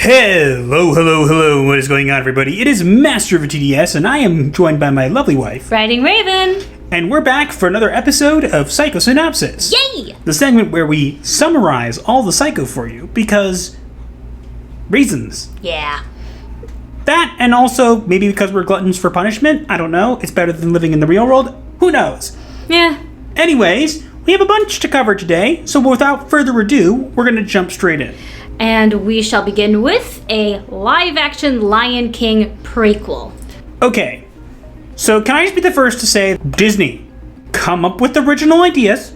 Hello, what is going on, everybody? It is Master of TDS, and I am joined by my lovely wife, Riding Raven. And we're back for another episode of Psycho-Synopsis. Yay! The segment where we summarize all the Psycho for you, because reasons. Yeah. That, and also, maybe because we're gluttons for punishment, I don't know, it's better than living in the real world, who knows? Yeah. Anyways, we have a bunch to cover today, so without further ado, we're going to jump straight in. And we shall begin with a live-action Lion King prequel. Okay, so can I just be the first to say, Disney, come up with original ideas,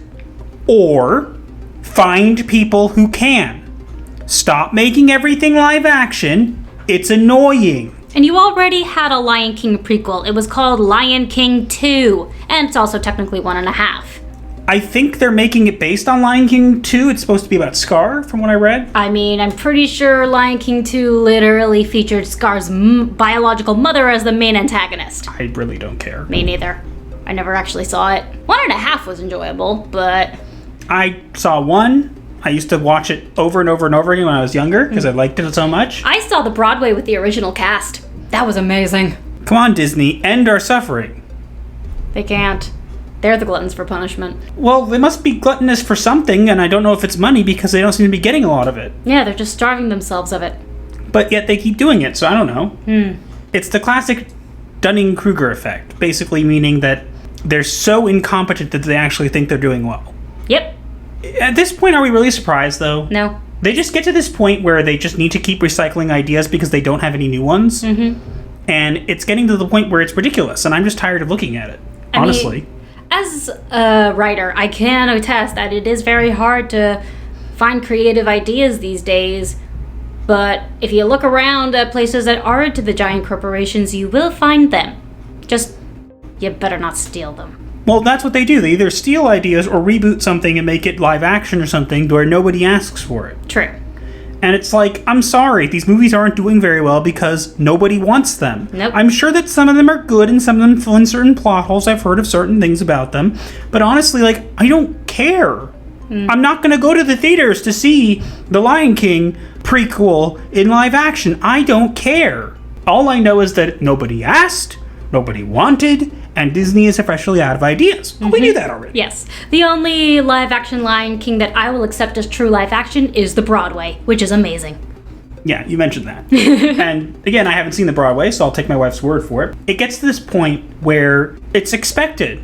or find people who can. Stop making everything live action. It's annoying. And you already had a Lion King prequel. It was called Lion King 2, and it's also technically 1.5. I think they're making it based on Lion King 2. It's supposed to be about Scar, from what I read. I mean, I'm pretty sure Lion King 2 literally featured Scar's biological mother as the main antagonist. I really don't care. Me neither. I never actually saw it. 1.5 was enjoyable, but... I saw 1. I used to watch it over and over and over again when I was younger, because I liked it so much. I saw the Broadway with the original cast. That was amazing. Come on, Disney, end our suffering. They can't. They're the gluttons for punishment. Well, they must be gluttonous for something, and I don't know if it's money because they don't seem to be getting a lot of it. Yeah, they're just starving themselves of it. But yet they keep doing it, so I don't know. It's the classic Dunning-Kruger effect, basically meaning that they're so incompetent that they actually think they're doing well. Yep. At this point, are we really surprised, though? No. They just get to this point where they just need to keep recycling ideas because they don't have any new ones. And it's getting to the point where it's ridiculous, and I'm just tired of looking at it, honestly. As a writer, I can attest that it is very hard to find creative ideas these days. But if you look around at places that aren't the giant corporations, you will find them. Just, you better not steal them. Well, that's what they do. They either steal ideas or reboot something and make it live action or something where nobody asks for it. True. And it's like, I'm sorry, these movies aren't doing very well because nobody wants them. Nope. I'm sure that some of them are good and some of them fill in certain plot holes. I've heard of certain things about them. But honestly, like, I don't care. I'm not going to go to the theaters to see The Lion King prequel in live action. I don't care. All I know is that nobody asked, nobody wanted, and Disney is officially out of ideas. But we knew that already. Yes. The only live-action Lion King that I will accept as true live-action is the Broadway, which is amazing. Yeah, you mentioned that. And again, I haven't seen the Broadway, so I'll take my wife's word for it. It gets to this point where it's expected.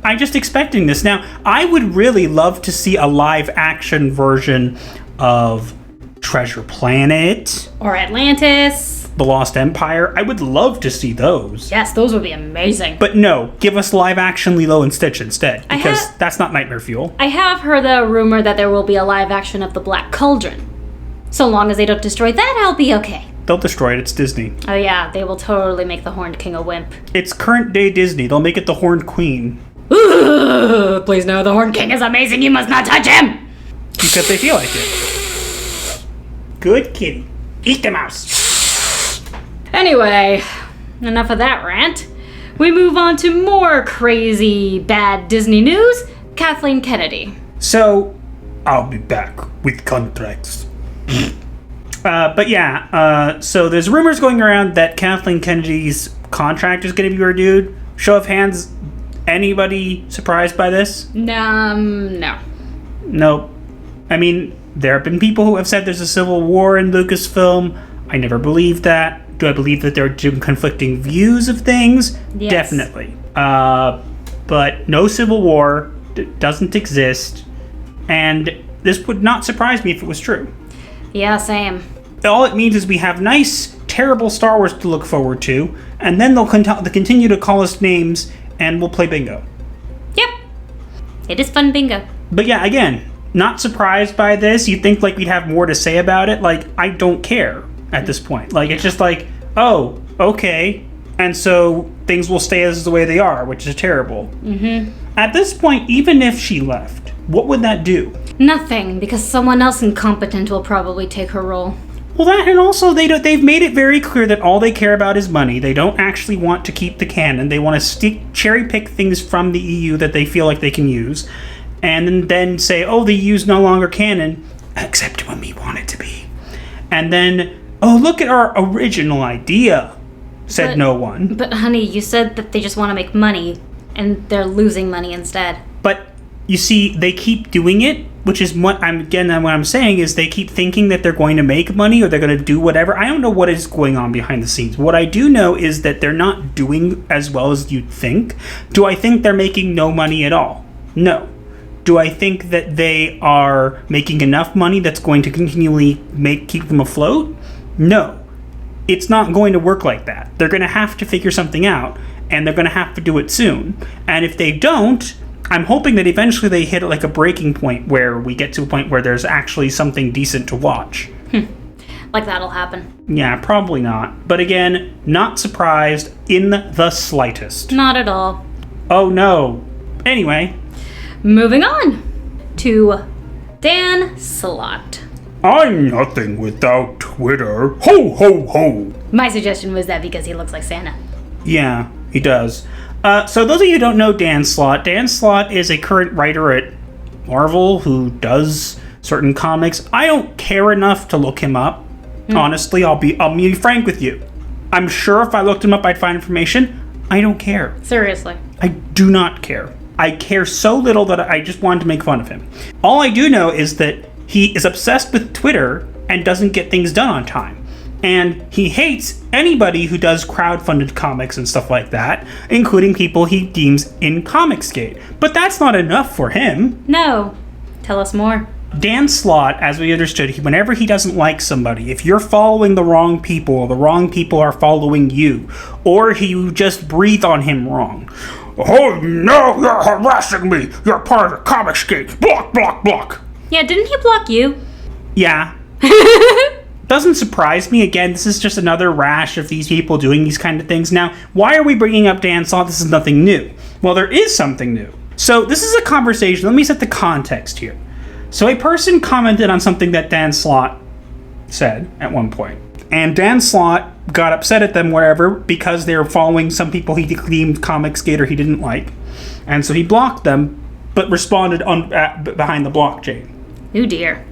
I'm just expecting this. Now, I would really love to see a live-action version of Treasure Planet. Or Atlantis. The Lost Empire. I would love to see those. Yes, those would be amazing. But no, give us live-action Lilo and Stitch instead, because that's not nightmare fuel. I have heard the rumor that there will be a live action of The Black Cauldron. So long as they don't destroy that, I'll be okay. They'll destroy it. It's Disney. Oh yeah, they will totally make the Horned King a wimp. It's current-day Disney. They'll make it the Horned Queen. Ooh, please no, the Horned King is amazing. You must not touch him! Because they feel like it. Good kitty. Eat the mouse. Anyway, enough of that rant. We move on to more crazy, bad Disney news. Kathleen Kennedy. So, I'll be back with contracts. But yeah, so there's rumors going around that Kathleen Kennedy's contract is going to be renewed. Show of hands, anybody surprised by this? No. Nope. I mean, there have been people who have said there's a civil war in Lucasfilm. I never believed that. Do I believe that there are conflicting views of things? Yes. Definitely. But no civil war doesn't exist. And this would not surprise me if it was true. Yeah, same. All it means is we have nice, terrible Star Wars to look forward to, and then they'll continue to call us names, and we'll play bingo. Yep. It is fun bingo. But yeah, again, not surprised by this. You'd think like we'd have more to say about it. Like, I don't care at this point. Like, it's just like, oh, okay. And so things will stay as the way they are, which is terrible. At this point, even if she left, what would that do? Nothing, because someone else incompetent will probably take her role. Well, that, and also they've made it very clear that all they care about is money. They don't actually want to keep the canon. They want to cherry pick things from the EU that they feel like they can use, and then say, oh, the EU's no longer canon, except when we want it to be. And then "Oh, look at our original idea," said But- no one. But honey, you said that they just want to make money, and they're losing money instead. But you see, they keep doing it, which is what I'm saying is they keep thinking that they're going to make money or they're going to do whatever. I don't know what is going on behind the scenes. What I do know is that they're not doing as well as you'd think. Do I think they're making no money at all? No. Do I think that they are making enough money that's going to continually keep them afloat? No. It's not going to work like that. They're going to have to figure something out, and they're going to have to do it soon. And if they don't, I'm hoping that eventually they hit like a breaking point where we get to a point where there's actually something decent to watch. Like that'll happen. Yeah, probably not. But again, not surprised in the slightest. Not at all. Oh no. Anyway. Moving on to Dan Slott. I'm nothing without Twitter. Ho, ho, ho. My suggestion was that because he looks like Santa. Yeah, he does. So those of you who don't know Dan Slott is a current writer at Marvel who does certain comics. I don't care enough to look him up. Honestly, I'll be frank with you. I'm sure if I looked him up, I'd find information. I don't care. Seriously. I do not care. I care so little that I just wanted to make fun of him. All I do know is that he is obsessed with Twitter and doesn't get things done on time. And he hates anybody who does crowdfunded comics and stuff like that, including people he deems in Comicsgate. But that's not enough for him. No. Tell us more. Dan Slott, as we understood, whenever he doesn't like somebody, if you're following the wrong people, or the wrong people are following you, or you just breathe on him wrong. Oh no, you're harassing me! You're part of the Comicsgate! Block, block, block! Yeah, didn't he block you? Yeah. Doesn't surprise me. Again, this is just another rash of these people doing these kind of things. Now, why are we bringing up Dan Slott? This is nothing new. Well, there is something new. So this is a conversation. Let me set the context here. So a person commented on something that Dan Slott said at one point. And Dan Slott got upset at them wherever because they were following some people he deemed Comicsgate or he didn't like. And so he blocked them, but responded behind the blockchain. Oh dear.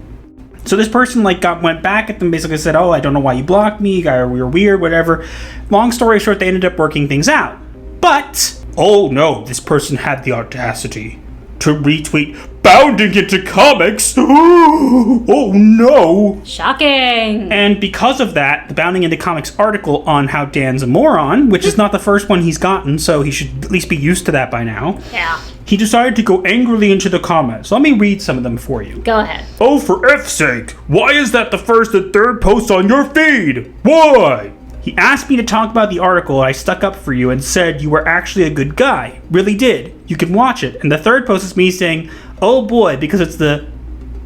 So this person went back at them, basically said, "Oh, I don't know why you blocked me, you're weird, whatever." Long story short, they ended up working things out. But, oh no, this person had the audacity to retweet "Bounding into comics." Oh no. Shocking. And because of that, the Bounding into Comics article on how Dan's a moron, which is not the first one he's gotten, so he should at least be used to that by now. Yeah. He decided to go angrily into the comments. Let me read some of them for you. Go ahead. "Oh, for F's sake, why is that the first and third post on your feed? Why?" He asked me to talk about the article I stuck up for you and said you were actually a good guy. Really did. You can watch it. And the third post is me saying, "Oh boy," because it's the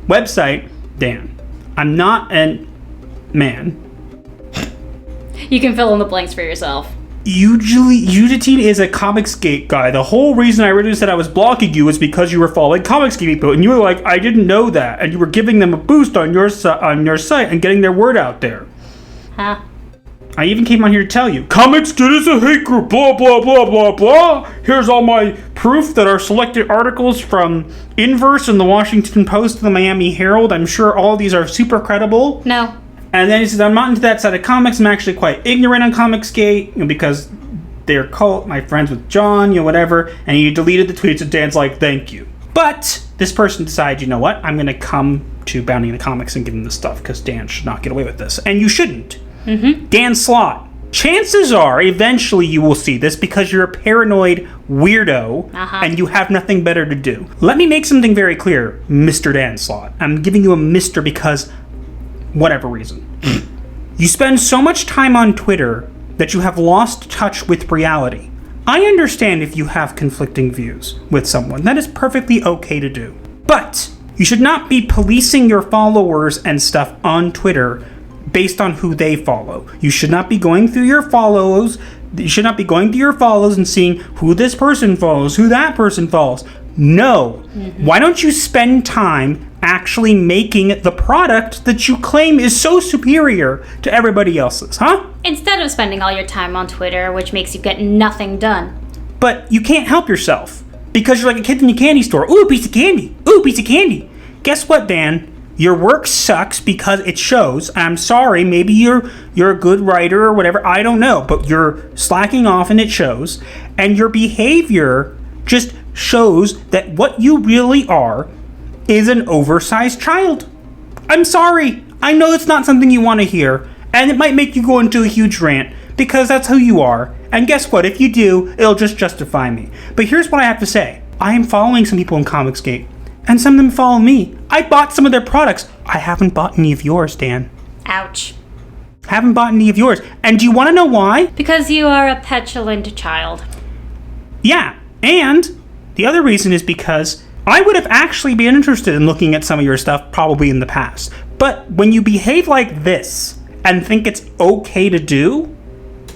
website, Dan. I'm not an man. You can fill in the blanks for yourself. Eugene is a Comicsgate guy. The whole reason I originally said I was blocking you was because you were following Comicsgate people, and you were like, "I didn't know that," and you were giving them a boost on your site and getting their word out there. Huh? I even came on here to tell you, Comicsgate is a hate group, blah, blah, blah, blah, blah. Here's all my proof that are selected articles from Inverse and the Washington Post and the Miami Herald. I'm sure all these are super credible. No. And then he says, "I'm not into that side of comics. I'm actually quite ignorant on Comicsgate, because they're cult, my friends with John, whatever." And he deleted the tweets, and Dan's like, "Thank you." But this person decided, you know what? I'm going to come to Bounding the Comics and give him this stuff, because Dan should not get away with this. And you shouldn't. Mm-hmm. Dan Slott. Chances are, eventually you will see this because you're a paranoid weirdo and you have nothing better to do. Let me make something very clear, Mr. Dan Slott. I'm giving you a Mr. because whatever reason. You spend so much time on Twitter that you have lost touch with reality. I understand if you have conflicting views with someone. That is perfectly okay to do. But you should not be policing your followers and stuff on Twitter based on who they follow. You should not be going through your follows. You should not be going through your follows and seeing who this person follows, who that person follows. No. Mm-hmm. Why don't you spend time actually making the product that you claim is so superior to everybody else's, huh? Instead of spending all your time on Twitter, which makes you get nothing done. But you can't help yourself because you're like a kid in a candy store. Ooh, piece of candy. Ooh, piece of candy. Guess what, Dan? your work sucks because it shows. I'm sorry, maybe you're a good writer or whatever, I don't know, but you're slacking off and it shows. And your behavior just shows that what you really are is an oversized child. I'm sorry. I know it's not something you want to hear, and it might make you go into a huge rant, because that's who you are. And guess what? If you do, it'll just justify me. But here's what I have to say. I am following some people in Comicsgate, and some of them follow me. I bought some of their products. I haven't bought any of yours, Dan. Ouch. Haven't bought any of yours. And do you want to know why? Because you are a petulant child. Yeah, and the other reason is because I would have actually been interested in looking at some of your stuff probably in the past. But when you behave like this and think it's okay to do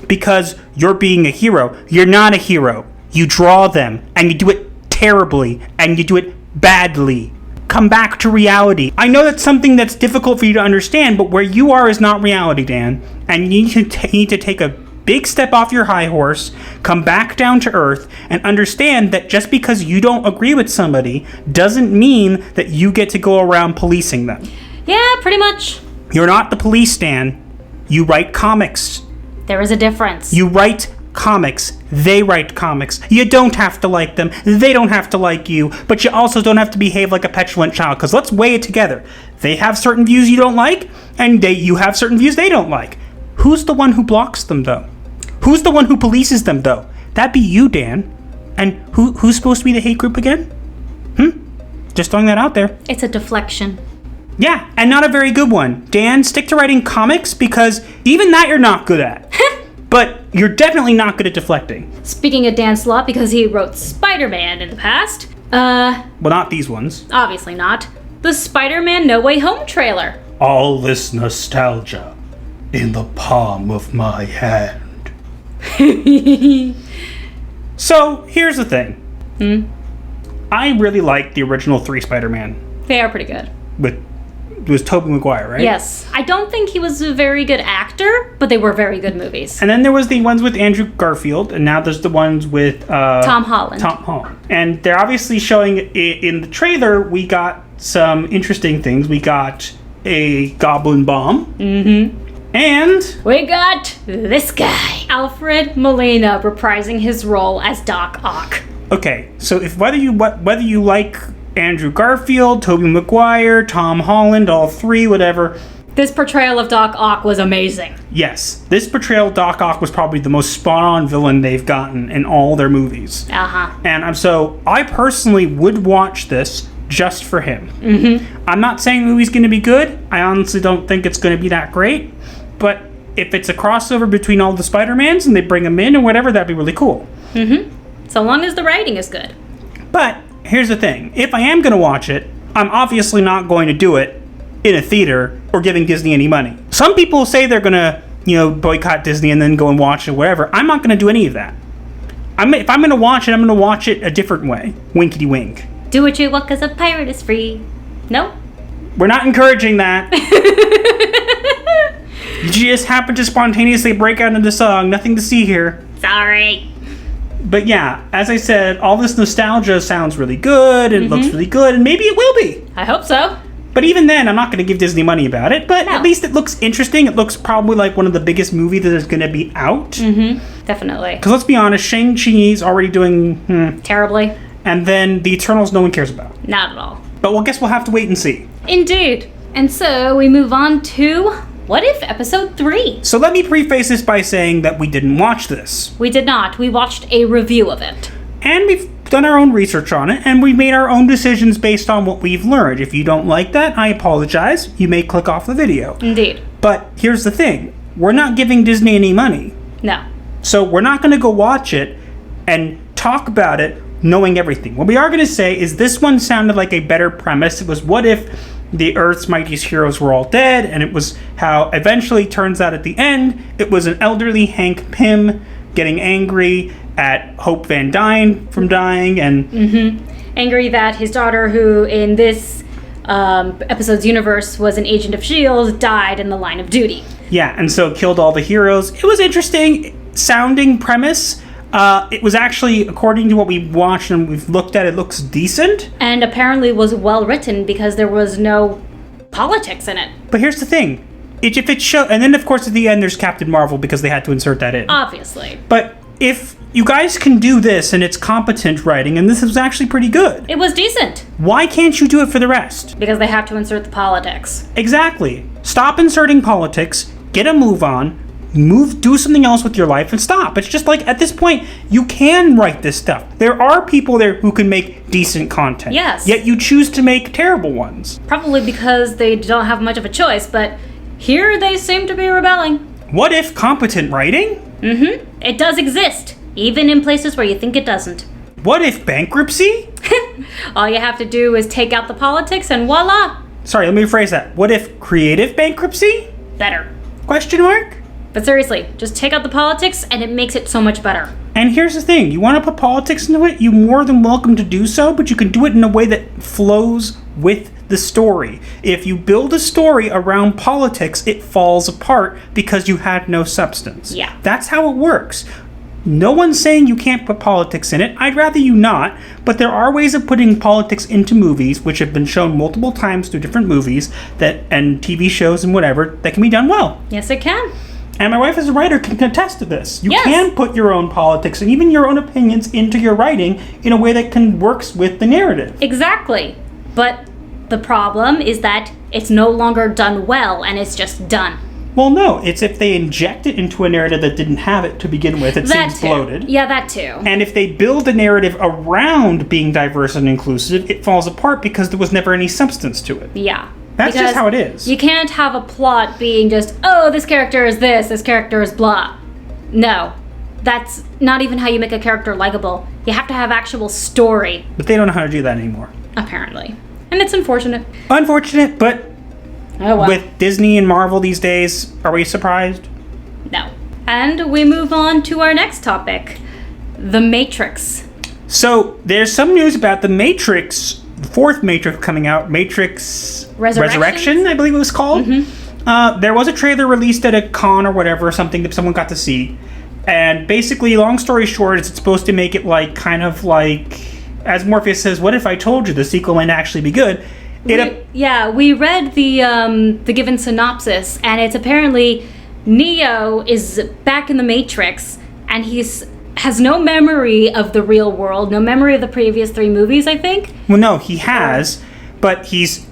because you're being a hero, you're not a hero. You draw them, and you do it terribly, and you do it badly. Come back to reality. I know that's something that's difficult for you to understand, but where you are is not reality, Dan. And you need to take a big step off your high horse, come back down to earth, and understand that just because you don't agree with somebody doesn't mean that you get to go around policing them. Yeah, pretty much. You're not the police, Dan. You write comics. There is a difference. You write comics. They write comics. You don't have to like them. They don't have to like you. But you also don't have to behave like a petulant child. Because let's weigh it together. They have certain views you don't like, and you have certain views they don't like. Who's the one who blocks them, though? Who's the one who polices them, though? That'd be you, Dan. And who's supposed to be the hate group again? Just throwing that out there. It's a deflection. Yeah, and not a very good one. Dan, stick to writing comics, because even that you're not good at. But you're definitely not good at deflecting. Speaking of Dan Slott, because he wrote Spider-Man in the past. Well, not these ones. Obviously not. The Spider-Man No Way Home trailer. All this nostalgia in the palm of my hand. So, here's the thing. I really like the original 3 Spider-Man. They are pretty good. It was Tobey Maguire, right? Yes. I don't think he was a very good actor, but they were very good movies. And then there was the ones with Andrew Garfield, and now there's the ones with Tom Holland. And they're obviously showing in the trailer, we got some interesting things. We got a goblin bomb. And we got this guy, Alfred Molina, reprising his role as Doc Ock. Okay, so whether you like Andrew Garfield, Tobey Maguire, Tom Holland, all 3, whatever. This portrayal of Doc Ock was amazing. Yes, this portrayal of Doc Ock was probably the most spot-on villain they've gotten in all their movies. And so I personally would watch this just for him. I'm not saying the movie's going to be good. I honestly don't think it's going to be that great. But if it's a crossover between all the Spider-Mans and they bring them in or whatever, that'd be really cool. So long as the writing is good. But here's the thing. If I am going to watch it, I'm obviously not going to do it in a theater or giving Disney any money. Some people say they're going to, boycott Disney and then go and watch it or whatever. I'm not going to do any of that. If I'm going to watch it, I'm going to watch it a different way. Winkety wink. Do what you want because a pirate is free. No? We're not encouraging that. You just happen to spontaneously break out into song. Nothing to see here. Sorry. But yeah, as I said, all this nostalgia sounds really good, and it looks really good, and maybe it will be. I hope so. But even then, I'm not going to give Disney money about it, but at least it looks interesting. It looks probably like one of the biggest movies that is going to be out. Definitely. Because let's be honest, Shang-Chi's already doing... terribly. And then the Eternals no one cares about. Not at all. But I guess we'll have to wait and see. Indeed. And so we move on to What If Episode 3. So let me preface this by saying that we didn't watch this. We did not. We watched a review of it. And we've done our own research on it, and we've made our own decisions based on what we've learned. If you don't like that, I apologize. You may click off the video. Indeed. But here's the thing. We're not giving Disney any money. No. So we're not going to go watch it and talk about it knowing everything. What we are going to say is this one sounded like a better premise. It was what if the Earth's mightiest heroes were all dead, and it was how eventually turns out at the end it was an elderly Hank Pym getting angry at Hope Van Dyne from dying, and angry that his daughter, who in this episode's universe was an agent of S.H.I.E.L.D., died in the line of duty. Yeah, and so killed all the heroes. It was interesting sounding premise. It was actually, according to what we watched and we've looked at, it looks decent. And apparently was well written because there was no politics in it. But here's the thing. If it show, and then of course at the end there's Captain Marvel because they had to insert that in. Obviously. But if you guys can do this and it's competent writing, and this was actually pretty good. It was decent. Why can't you do it for the rest? Because they have to insert the politics. Exactly. Stop inserting politics, get a move on, do something else with your life and stop. It's just like, at this point, you can write this stuff. There are people there who can make decent content. Yes. Yet you choose to make terrible ones. Probably because they don't have much of a choice, but here they seem to be rebelling. What if competent writing? It does exist, even in places where you think it doesn't. What if bankruptcy? All you have to do is take out the politics and voila! Sorry, let me rephrase that. What if creative bankruptcy? Better. Question mark? But seriously, just take out the politics and it makes it so much better. And here's the thing, you want to put politics into it, you're more than welcome to do so, but you can do it in a way that flows with the story. If you build a story around politics, it falls apart because you had no substance. Yeah. That's how it works. No one's saying you can't put politics in it. I'd rather you not, but there are ways of putting politics into movies, which have been shown multiple times through different movies and TV shows and whatever, that can be done well. Yes, it can. And my wife as a writer can attest to this. You Yes. can put your own politics and even your own opinions into your writing in a way that works with the narrative. Exactly. But the problem is that it's no longer done well and it's just done. Well, no, it's if they inject it into a narrative that didn't have it to begin with, it That seems too. bloated. Yeah, that too. And if they build a narrative around being diverse and inclusive, it falls apart because there was never any substance to it. Yeah. That's just Because how it is. You can't have a plot being just, oh, this character is this character is blah. No. That's not even how you make a character likable. You have to have actual story, But they don't know how to do that anymore. apparently. And it's unfortunate. Unfortunate, but Oh well. with Disney and Marvel these days, are we surprised? No. And we move on to our next topic. The Matrix. So, there's some news about the Matrix, the fourth Matrix coming out, Matrix Resurrection, I believe it was called. There was a trailer released at a con or whatever, or something that someone got to see. And basically, long story short, it's supposed to make it like, kind of like, as Morpheus says, what if I told you the sequel might actually be good? We read the given synopsis, and it's apparently Neo is back in the Matrix, and has no memory of the real world, no memory of the previous 3 movies, I think. Well, no, he has, but he's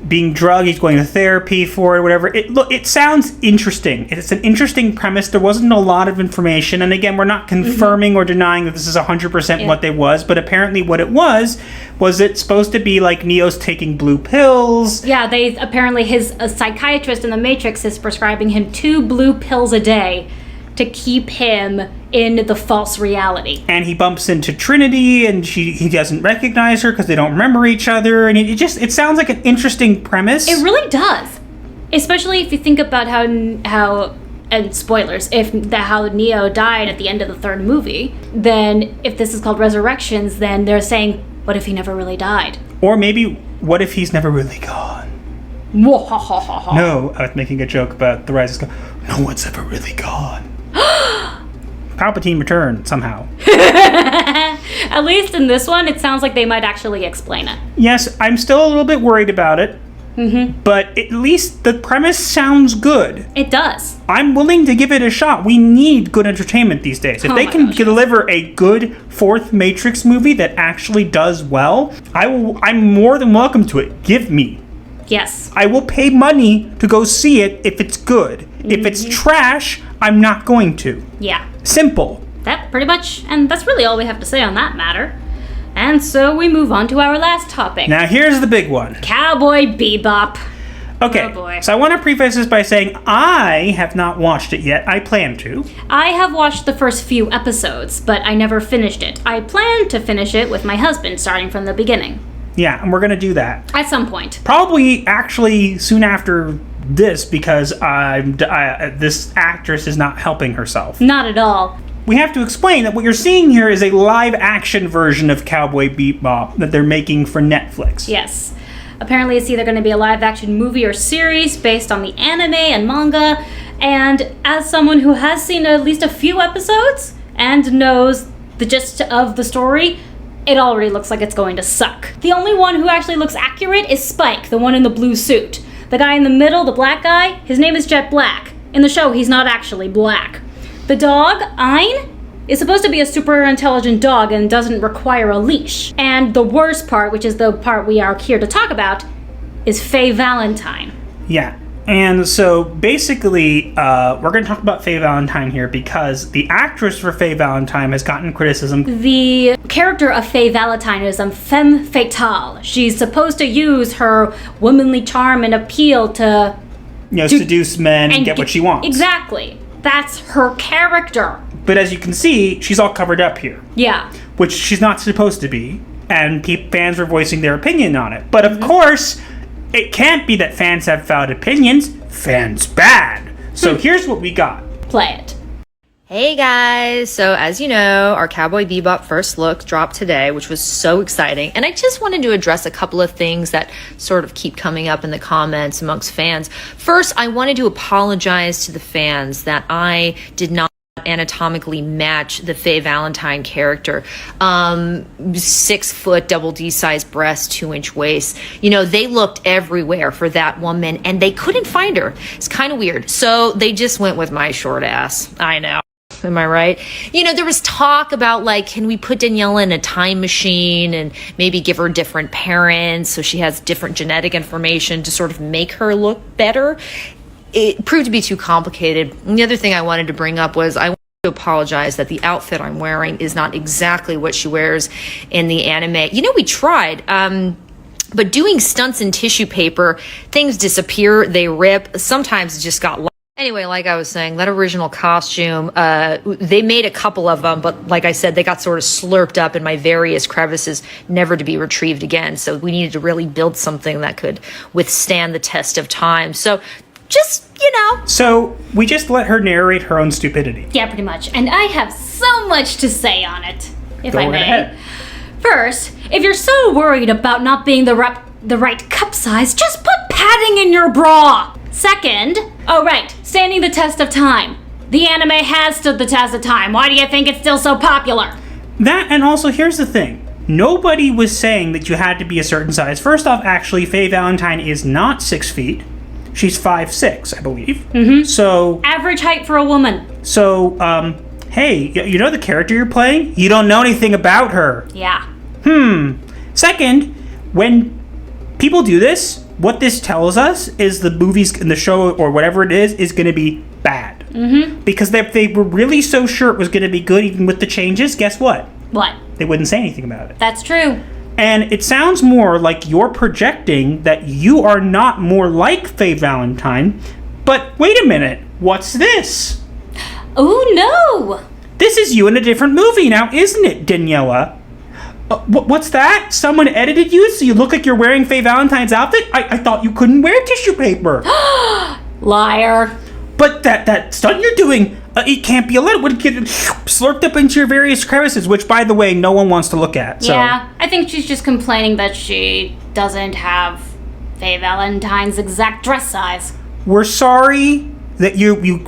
being drugged, he's going to therapy for it, whatever. It sounds interesting. It's an interesting premise. There wasn't a lot of information, and again, we're not confirming or denying that this is 100% what they was, but apparently what it was it's supposed to be like Neo's taking blue pills. Yeah, a psychiatrist in the Matrix is prescribing him 2 blue pills a day to keep him in the false reality. And he bumps into Trinity, and he doesn't recognize her because they don't remember each other, and it sounds like an interesting premise. It really does. Especially if you think about how and spoilers, how Neo died at the end of the 3rd movie, then if this is called Resurrections, then they're saying, what if he never really died? Or maybe, what if he's never really gone? No, I was making a joke about the Rise of Skywalker. No one's ever really gone. Palpatine returned somehow. At least in this one, it sounds like they might actually explain it. Yes, I'm still a little bit worried about it. But at least the premise sounds good. It does. I'm willing to give it a shot. We need good entertainment these days. If they can deliver a good 4th Matrix movie that actually does well, I'm more than welcome to it. Give me. Yes. I will pay money to go see it if it's good. If it's trash, I'm not going to. Yeah. Simple. That pretty much, and that's really all we have to say on that matter. And so we move on to our last topic. Now here's the big one. Cowboy Bebop. Okay, Oh boy. So I want to preface this by saying I have not watched it yet. I plan to. I have watched the first few episodes, but I never finished it. I plan to finish it with my husband, starting from the beginning. Yeah, and we're going to do that. At some point. Probably actually soon after this, because this actress is not helping herself. Not at all. We have to explain that what you're seeing here is a live-action version of Cowboy Bebop that they're making for Netflix. Yes. Apparently it's either going to be a live-action movie or series based on the anime and manga, and as someone who has seen at least a few episodes and knows the gist of the story, it already looks like it's going to suck. The only one who actually looks accurate is Spike, the one in the blue suit. The guy in the middle, the black guy, his name is Jet Black. In the show, he's not actually black. The dog, Ein, is supposed to be a super intelligent dog and doesn't require a leash. And the worst part, which is the part we are here to talk about, is Faye Valentine. Yeah. And so basically, we're going to talk about Faye Valentine here because the actress for Faye Valentine has gotten criticism. The character of Faye Valentine is a femme fatale. She's supposed to use her womanly charm and appeal to... seduce men and get what she wants. Exactly. That's her character. But as you can see, she's all covered up here. Yeah. Which she's not supposed to be. And fans are voicing their opinion on it. But of course... It can't be that fans have valid opinions. Fans bad. So here's what we got. Play it. Hey guys! So as you know, our Cowboy Bebop first look dropped today, which was so exciting. And I just wanted to address a couple of things that sort of keep coming up in the comments amongst fans. First, I wanted to apologize to the fans that I did not anatomically match the Faye Valentine character. 6 foot, double D size breast, 2-inch waist. They looked everywhere for that woman and they couldn't find her. It's kind of weird. So they just went with my short ass. I know. Am I right? There was talk about can we put Daniela in a time machine and maybe give her different parents so she has different genetic information to sort of make her look better? It proved to be too complicated. And the other thing I wanted to bring up was I want to apologize that the outfit I'm wearing is not exactly what she wears in the anime. We tried, but doing stunts in tissue paper, things disappear, they rip. Sometimes it just got lost. Anyway, like I was saying, that original costume, they made a couple of them, but like I said, they got sort of slurped up in my various crevices, never to be retrieved again. So we needed to really build something that could withstand the test of time. So just, So we just let her narrate her own stupidity. Yeah, pretty much. And I have so much to say on it, if Go I may. ahead. First, if you're so worried about not being the right cup size, just put padding in your bra. Second, standing the test of time. The anime has stood the test of time. Why do you think it's still so popular? That, and also here's the thing. Nobody was saying that you had to be a certain size. First off, actually, Faye Valentine is not 6 feet. She's 5'6", I believe. Mm-hmm. So average height for a woman. So, hey, the character you're playing? You don't know anything about her. Yeah. Second, when people do this, what this tells us is the movies and the show or whatever it is going to be bad. Mm-hmm. Because if they were really so sure it was going to be good, even with the changes, guess what? What? They wouldn't say anything about it. That's true. And it sounds more like you're projecting that you are not more like Faye Valentine. But wait a minute, what's this? Oh no! This is you in a different movie now, isn't it, Daniela? What's that? Someone edited you so you look like you're wearing Faye Valentine's outfit? I thought you couldn't wear tissue paper. Liar. But that stunt you're doing, it can't be allowed. It would get slurped up into your various crevices, which, by the way, no one wants to look at. So. Yeah, I think she's just complaining that she doesn't have Faye Valentine's exact dress size. We're sorry that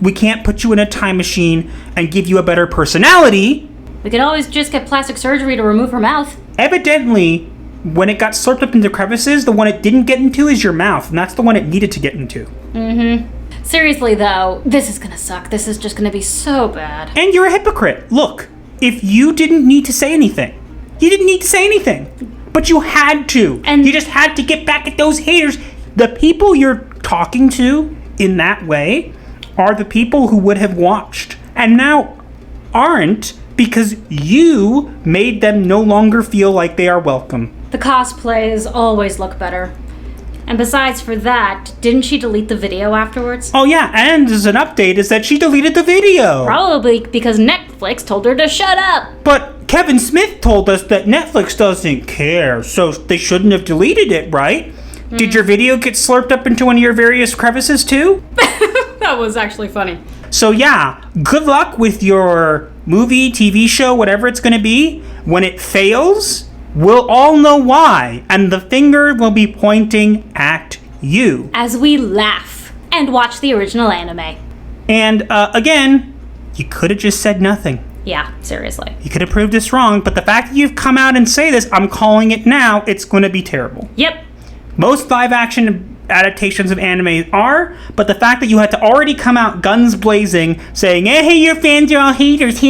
we can't put you in a time machine and give you a better personality. We could always just get plastic surgery to remove her mouth. Evidently, when it got slurped up into crevices, the one it didn't get into is your mouth, and that's the one it needed to get into. Mm-hmm. Seriously, though, this is gonna suck. This is just gonna be so bad. And you're a hypocrite. Look, if you didn't need to say anything, but you had to. And you just had to get back at those haters. The people you're talking to in that way are the people who would have watched and now aren't because you made them no longer feel like they are welcome. The cosplays always look better. And besides for that, didn't she delete the video afterwards? Oh yeah, and as an update is that she deleted the video. Probably because Netflix told her to shut up. But Kevin Smith told us that Netflix doesn't care, so they shouldn't have deleted it, right? Did your video get slurped up into one of your various crevices too? That was actually funny. So yeah, good luck with your movie, TV show, whatever it's going to be. When it fails, we'll all know why, and the finger will be pointing at you. As we laugh and watch the original anime. And again, you could have just said nothing. Yeah, seriously. You could have proved us wrong, but the fact that you've come out and say this, I'm calling it now, it's going to be terrible. Yep. Most live action adaptations of anime are, but the fact that you had to already come out guns blazing saying, hey, your fans are all haters,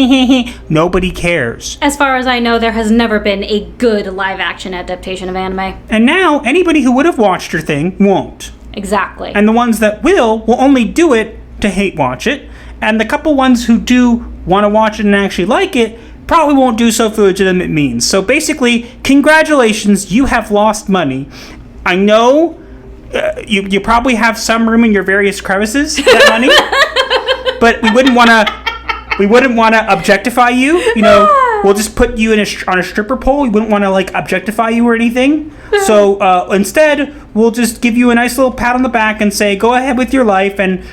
nobody cares. As far as I know, there has never been a good live-action adaptation of anime. And now, anybody who would have watched your thing won't. Exactly. And the ones that will only do it to hate watch it, and the couple ones who do want to watch it and actually like it probably won't do so for legitimate means. So basically, congratulations, you have lost money. I know you probably have some room in your various crevices for that money, but we wouldn't want to objectify you. You know, we'll just put you on a stripper pole. We wouldn't want to like objectify you or anything. So instead, we'll just give you a nice little pat on the back and say, go ahead with your life and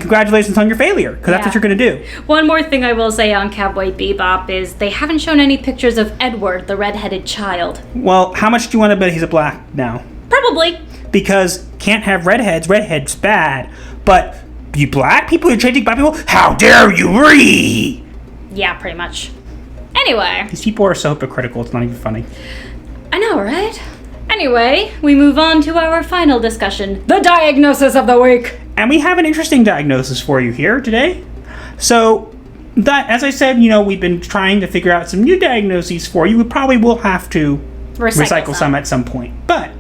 congratulations on your failure, because that's what you're going to do. One more thing I will say on Cowboy Bebop is they haven't shown any pictures of Edward, the redheaded child. Well, how much do you want to bet he's a black now? Probably. Because can't have redheads. Redheads bad. But you black people are changing black people? How dare you re? Yeah, pretty much. Anyway. These people are so hypocritical, it's not even funny. I know, right? Anyway, we move on to our final discussion, the diagnosis of the week. And we have an interesting diagnosis for you here today. So, that, as I said, you know, we've been trying to figure out some new diagnoses for you. We probably will have to recycle some at some point. But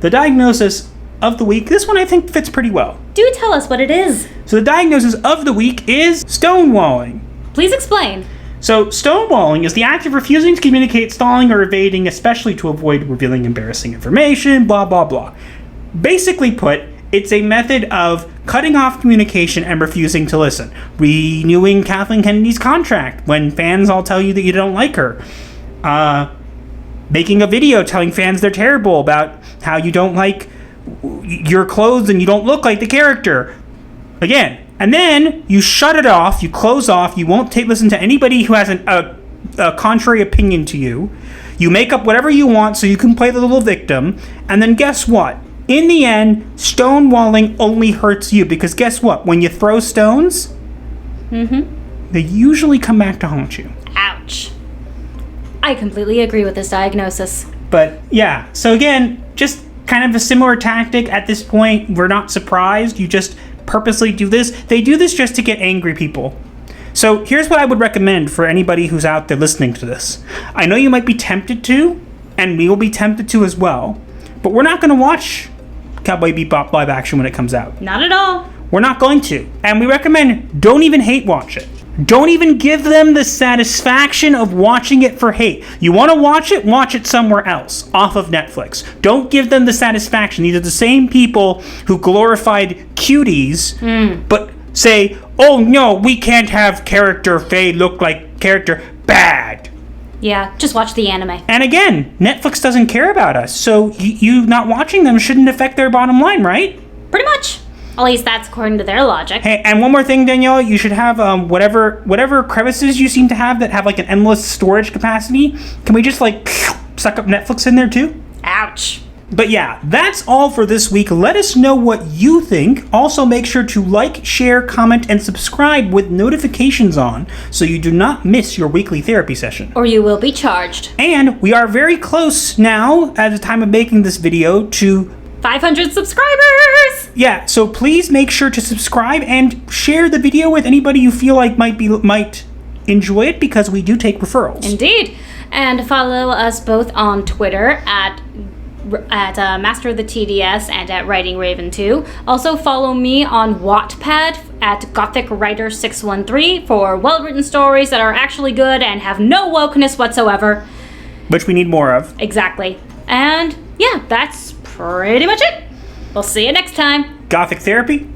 the diagnosis of the week, this one I think fits pretty well. Do tell us what it is. So the diagnosis of the week is stonewalling. Please explain. So stonewalling is the act of refusing to communicate, stalling, or evading, especially to avoid revealing embarrassing information, blah, blah, blah. Basically put, it's a method of cutting off communication and refusing to listen. Renewing Kathleen Kennedy's contract when fans all tell you that you don't like her. Making a video telling fans they're terrible about how you don't like your clothes and you don't look like the character. Again. And then you shut it off, you close off, you won't listen to anybody who has a contrary opinion to you. You make up whatever you want so you can play the little victim. And then guess what? In the end, stonewalling only hurts you, because guess what? When you throw stones, they usually come back to haunt you. Ouch. I completely agree with this diagnosis. But yeah, so again, just kind of a similar tactic at this point. We're not surprised. You just purposely do this. They do this just to get angry people. So here's what I would recommend for anybody who's out there listening to this. I know you might be tempted to, and we will be tempted to as well, but we're not going to watch Cowboy Bebop live action when it comes out. Not at all. We're not going to. And we recommend don't even hate watch it. Don't even give them the satisfaction of watching it for hate. You want to watch it somewhere else, off of Netflix. Don't give them the satisfaction. These are the same people who glorified cuties, but say, oh no, we can't have character Faye look like character. Bad. Yeah, just watch the anime. And again, Netflix doesn't care about us, so you not watching them shouldn't affect their bottom line, right? Pretty much. At least that's according to their logic. Hey, and one more thing, Danielle, you should have whatever crevices you seem to have that have like an endless storage capacity. Can we just like suck up Netflix in there too? Ouch. But yeah, that's all for this week. Let us know what you think. Also, make sure to like, share, comment, and subscribe with notifications on so you do not miss your weekly therapy session. Or you will be charged. And we are very close now, at the time of making this video, to 500 subscribers! Yeah, so please make sure to subscribe and share the video with anybody you feel like might enjoy it, because we do take referrals. Indeed. And follow us both on Twitter at Master of the TDS and at Writing Raven 2. Also follow me on Wattpad at Gothic Writer 613 for well-written stories that are actually good and have no wokeness whatsoever. Which we need more of. Exactly. And yeah, that's pretty much it. We'll see you next time. Gothic Therapy,